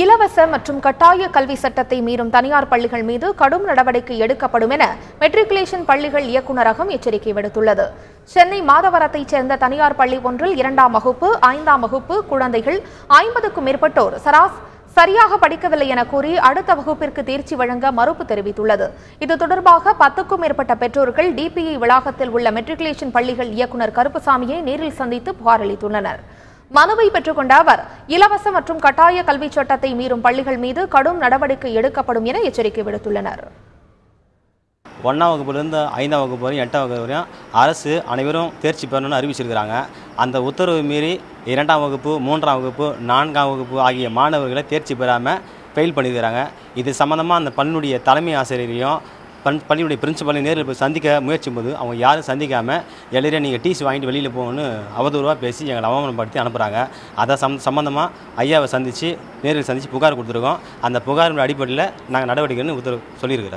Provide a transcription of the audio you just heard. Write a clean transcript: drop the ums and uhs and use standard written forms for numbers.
இலவச மற்றும் கட்டாய கல்வி சட்டத்தை மீறும் தனியார் பள்ளிகள் மீது கடும் நடவடிக்கை எடுக்கப்படும் என மெட்ரிகுலேஷன் பள்ளிகள் இயக்குநரகம் எச்சரிக்கை விடுத்துள்ளது. சென்னை மாதவரத்தைச் சேர்ந்த தனியார் பள்ளி ஒன்றில் 2ஆம் வகுப்பு 5ஆம் வகுப்பு குழந்தைகள் 50க்கும் மேற்பட்டோர் சரியாக படிக்கவில்லை என கூறி அடுத்த வகுப்பிற்கு தேர்ச்சி வழங்க மறுப்பு தெரிவித்துள்ளது. இது தொடர்பாக 10க்கும் மேற்பட்ட பெற்றோர்கள் டிபிஇ வளாகத்தில் உள்ள மெட்ரிகுலேஷன் பள்ளிகள் இயக்குநர் கருப்புசாமியை நேரில் சந்தித்து புகார் அளித்துள்ளனர். மனுவை பெற்றுக்கொண்ட அவர் இலவச மற்றும் கட்டாய கல்வி சட்டத்தை மீறும் பள்ளிகள் மீது கடும் நடவடிக்கை எடுக்கப்படும் என எச்சரிக்கை விடுத்துள்ளனர். 1ஆம் வகுப்பிலிருந்து 5ஆம் வகுப்பு வரையும் 8ஆம் வகுப்பு வரையும் அரசு அனைவரும் தேர்ச்சி பெறணும்னு அறிவிச்சிருக்கிறாங்க. அந்த உத்தரவு மீறி 2ஆம் வகுப்பு 3ஆம் வகுப்பு 4ஆம் வகுப்பு ஆகிய மாணவர்களை தேர்ச்சி பெறாமல் ஃபெயில் பண்ணியிருக்கிறாங்க. இது சம்மந்தமாக அந்த பள்ளியுடைய தலைமை ஆசிரியரையும் பள்ளியுடைய பிரின்சிபலையும் நேரில் போய் சந்திக்க முயற்சிக்கும் போது அவங்க யாரும் சந்திக்காமல் எல்லாரையும் நீங்கள் டிசி வாங்கிட்டு வெளியில் போகணுன்னு அவதூறாக பேசி எங்களை அவமானப்படுத்தி அனுப்புகிறாங்க. அதை சம்மந்தமாக ஐயாவை நேரில் சந்தித்து புகார் கொடுத்துருக்கோம். அந்த புகாரின் அடிப்படையில் நாங்கள் நடவடிக்கைன்னு சொல்லியிருக்கிறோம்.